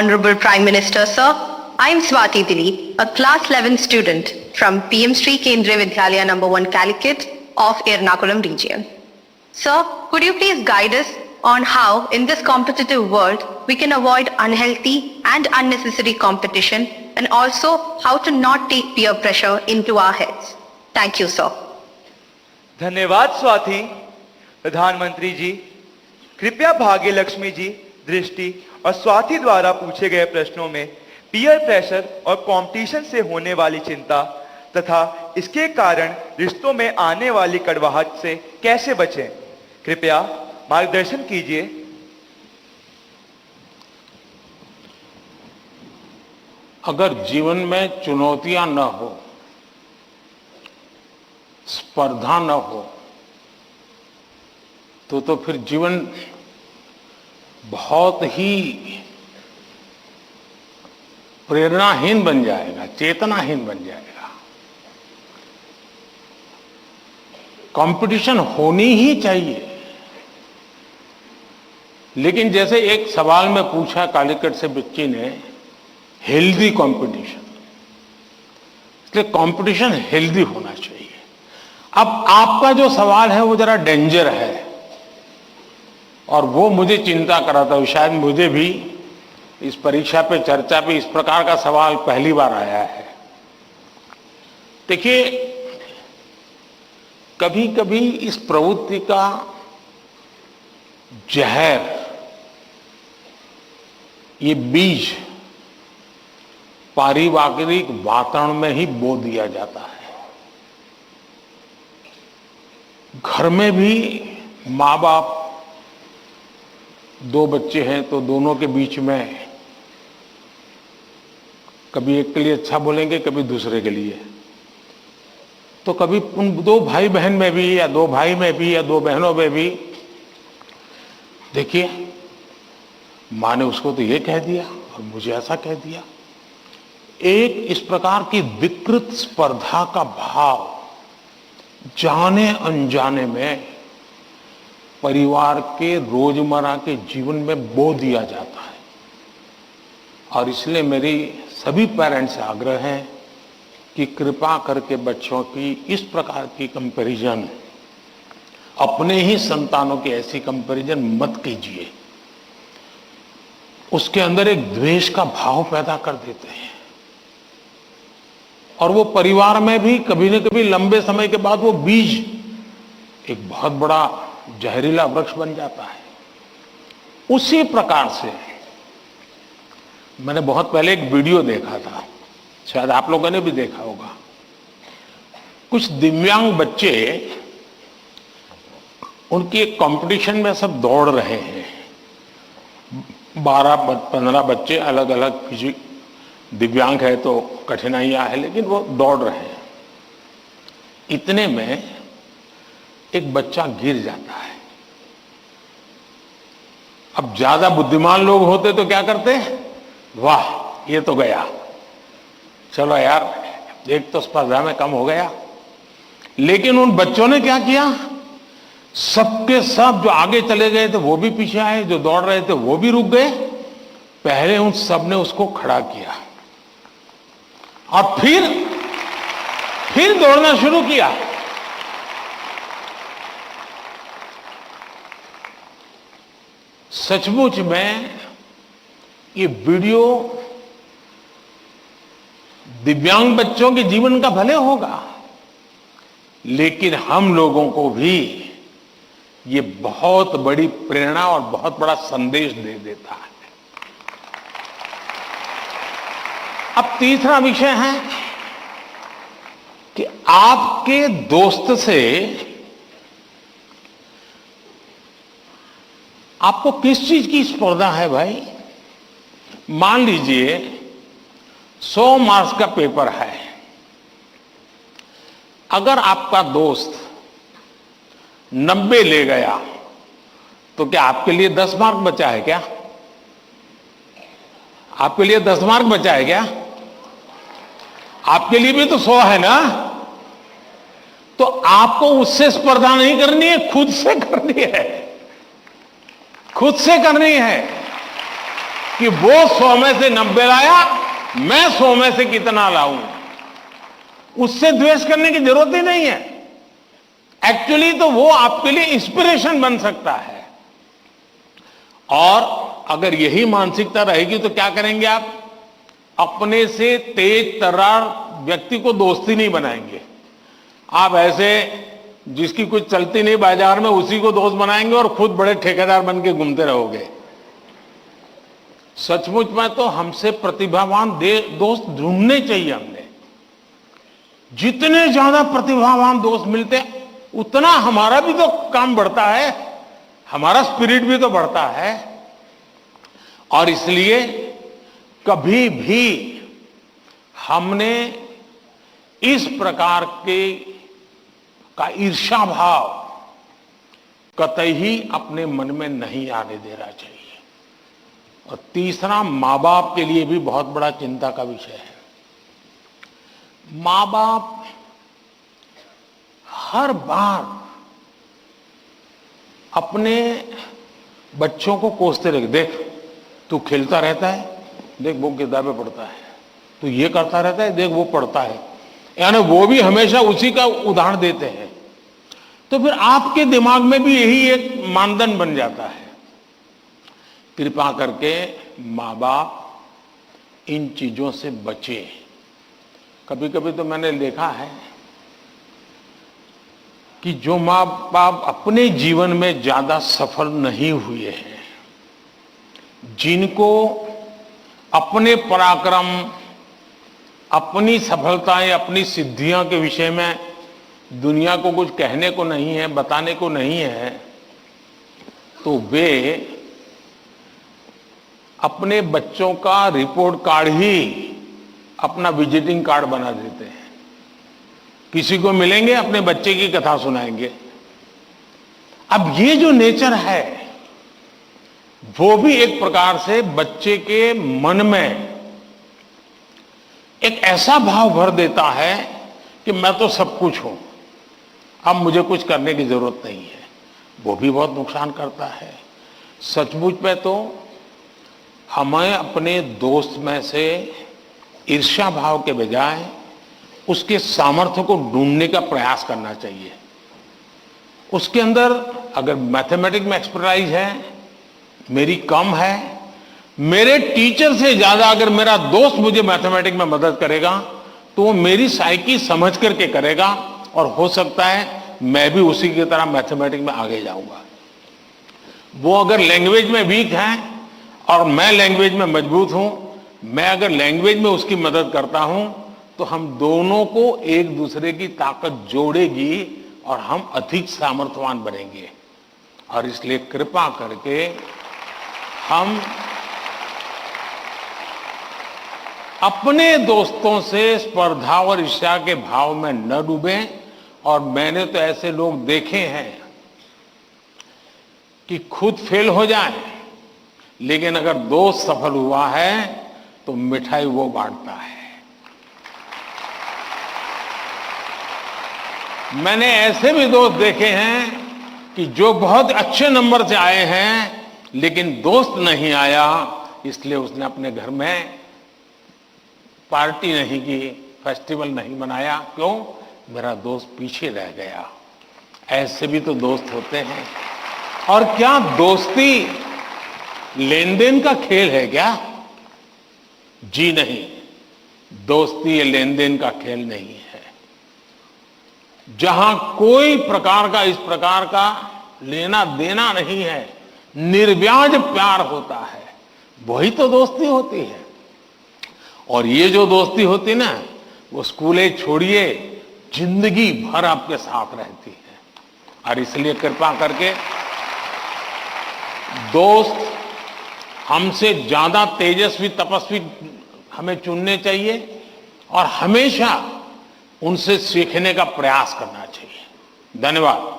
Honorable Prime Minister, sir, I am Swati Dilip, a class 11 student from PM Sri Kendriya Vidyalaya number 1 Calicut of Ernakulam region. Sir, could you please guide us on how in this competitive world we can avoid unhealthy and unnecessary competition and also how to not take peer pressure into our heads? Thank you, sir. धन्यवाद स्वाति। प्रधानमंत्री जी, कृपया भाग्य लक्ष्मी जी, दृष्टि और स्वाति द्वारा पूछे गए प्रश्नों में पीयर प्रेशर और कंपटीशन से होने वाली चिंता तथा इसके कारण रिश्तों में आने वाली कड़वाहट से कैसे बचें, कृपया मार्गदर्शन कीजिए। अगर जीवन में चुनौतियां न हो, स्पर्धा न हो, तो फिर जीवन बहुत ही प्रेरणाहीन बन जाएगा, चेतनाहीन बन जाएगा। कंपटीशन होनी ही चाहिए, लेकिन जैसे एक सवाल में पूछा कालीकट से बच्ची ने, हेल्दी कंपटीशन, इसलिए कंपटीशन हेल्दी होना चाहिए। अब आपका जो सवाल है वो जरा डेंजर है और वो मुझे चिंता कराता है। शायद मुझे भी इस परीक्षा पे, चर्चा पे इस प्रकार का सवाल पहली बार आया है। देखिए, कभी कभी इस प्रवृत्ति का जहर, ये बीज पारिवारिक वातावरण में ही बो दिया जाता है। घर में भी माँ बाप, दो बच्चे हैं तो दोनों के बीच में कभी एक के लिए अच्छा बोलेंगे, कभी दूसरे के लिए। तो कभी उन दो भाई बहन में भी, या दो भाई में भी, या दो बहनों में भी, देखिए माँ ने उसको तो ये कह दिया और मुझे ऐसा कह दिया। एक इस प्रकार की विकृत स्पर्धा का भाव जाने अनजाने में परिवार के रोजमर्रा के जीवन में बो दिया जाता है। और इसलिए मेरी सभी पेरेंट्स से आग्रह है कि कृपा करके बच्चों की इस प्रकार की कंपैरिजन, अपने ही संतानों की ऐसी कंपैरिजन मत कीजिए। उसके अंदर एक द्वेष का भाव पैदा कर देते हैं और वो परिवार में भी कभी न कभी लंबे समय के बाद वो बीज एक बहुत बड़ा जहरीला वृक्ष बन जाता है। उसी प्रकार से मैंने बहुत पहले एक वीडियो देखा था, शायद आप लोगों ने भी देखा होगा। कुछ दिव्यांग बच्चे, उनकी एक कंपटीशन में सब दौड़ रहे हैं। 12-15 बच्चे अलग अलग, किसी दिव्यांग है तो कठिनाइयां है, लेकिन वो दौड़ रहे हैं। इतने में एक बच्चा गिर जाता है। अब ज्यादा बुद्धिमान लोग होते तो क्या करते? वाह, ये तो गया, चलो यार एक तो स्पर्धा में कम हो गया। लेकिन उन बच्चों ने क्या किया? सबके सब जो आगे चले गए थे वो भी पीछे आए, जो दौड़ रहे थे वो भी रुक गए। पहले उन सब ने उसको खड़ा किया और फिर दौड़ना शुरू किया। सचमुच में ये वीडियो दिव्यांग बच्चों के जीवन का भले होगा, लेकिन हम लोगों को भी ये बहुत बड़ी प्रेरणा और बहुत बड़ा संदेश दे देता है। अब तीसरा विषय है कि आपके दोस्त से आपको किस चीज की स्पर्धा है भाई? मान लीजिए 100 मार्क्स का पेपर है। अगर आपका दोस्त 90 ले गया तो क्या आपके लिए 10 मार्क बचा है क्या? आपके लिए 10 मार्क बचा है क्या? आपके लिए भी तो 100 है ना? तो आपको उससे स्पर्धा नहीं करनी है, खुद से करनी है, खुद से करनी है। कि वो 100 में से 90 लाया, मैं 100 में से कितना लाऊं। उससे द्वेष करने की जरूरत ही नहीं है। एक्चुअली तो वो आपके लिए इंस्पिरेशन बन सकता है। और अगर यही मानसिकता रहेगी तो क्या करेंगे आप? अपने से तेज तर्रार व्यक्ति को दोस्ती नहीं बनाएंगे। आप ऐसे जिसकी कुछ चलती नहीं बाजार में, उसी को दोस्त बनाएंगे और खुद बड़े ठेकेदार बन के घूमते रहोगे। सचमुच में तो हमसे प्रतिभावान दोस्त ढूंढने चाहिए। हमने जितने ज्यादा प्रतिभावान दोस्त मिलते उतना हमारा भी तो काम बढ़ता है, हमारा स्पिरिट भी तो बढ़ता है। और इसलिए कभी भी हमने इस प्रकार के का ईर्ष्या भाव कतई ही अपने मन में नहीं आने देना चाहिए। और तीसरा, मां बाप के लिए भी बहुत बड़ा चिंता का विषय है। मां बाप हर बार अपने बच्चों को कोसते रहे, देख तू खेलता रहता है, देख वो किताबें पढ़ता है, तू ये करता रहता है, देख वो पढ़ता है। यानी वो भी हमेशा उसी का उदाहरण देते हैं। तो फिर आपके दिमाग में भी यही एक मानदंड बन जाता है। कृपा करके माँ बाप इन चीजों से बचे। कभी कभी तो मैंने देखा है कि जो माँ बाप अपने जीवन में ज्यादा सफल नहीं हुए हैं, जिनको अपने पराक्रम, अपनी सफलताएं, अपनी सिद्धियों के विषय में दुनिया को कुछ कहने को नहीं है, बताने को नहीं है, तो वे अपने बच्चों का रिपोर्ट कार्ड ही अपना विजिटिंग कार्ड बना देते हैं। किसी को मिलेंगे, अपने बच्चे की कथा सुनाएंगे। अब ये जो नेचर है वो भी एक प्रकार से बच्चे के मन में एक ऐसा भाव भर देता है कि मैं तो सब कुछ हूं, अब मुझे कुछ करने की जरूरत नहीं है। वो भी बहुत नुकसान करता है। सचमुच में तो हमें अपने दोस्त में से ईर्ष्या भाव के बजाय उसके सामर्थ्य को ढूंढने का प्रयास करना चाहिए। उसके अंदर अगर मैथमेटिक्स में एक्सपर्टाइज है, मेरी कम है, मेरे टीचर से ज्यादा अगर मेरा दोस्त मुझे मैथमेटिक्स में मदद करेगा तो वो मेरी साइकी समझ करके करेगा, और हो सकता है मैं भी उसी की तरह मैथमेटिक्स में आगे जाऊंगा। वो अगर लैंग्वेज में वीक है और मैं लैंग्वेज में मजबूत हूं, मैं अगर लैंग्वेज में उसकी मदद करता हूं, तो हम दोनों को एक दूसरे की ताकत जोड़ेगी और हम अधिक सामर्थ्यवान बनेंगे। और इसलिए कृपा करके हम अपने दोस्तों से स्पर्धा और ईर्ष्या के भाव में न डूबें। और मैंने तो ऐसे लोग देखे हैं कि खुद फेल हो जाए, लेकिन अगर दोस्त सफल हुआ है तो मिठाई वो बांटता है। मैंने ऐसे भी दोस्त देखे हैं कि जो बहुत अच्छे नंबर से आए हैं, लेकिन दोस्त नहीं आया, इसलिए उसने अपने घर में पार्टी नहीं की, फेस्टिवल नहीं मनाया। क्यों? मेरा दोस्त पीछे रह गया। ऐसे भी तो दोस्त होते हैं। और क्या दोस्ती लेन देन का खेल है क्या? जी नहीं, दोस्ती ये लेन देन का खेल नहीं है। जहां कोई प्रकार का इस प्रकार का लेना देना नहीं है, निर्व्याज प्यार होता है, वही तो दोस्ती होती है। और ये जो दोस्ती होती ना, वो स्कूले छोड़िए, जिंदगी भर आपके साथ रहती है। और इसलिए कृपा करके दोस्त हमसे ज्यादा तेजस्वी तपस्वी हमें चुनने चाहिए और हमेशा उनसे सीखने का प्रयास करना चाहिए। धन्यवाद।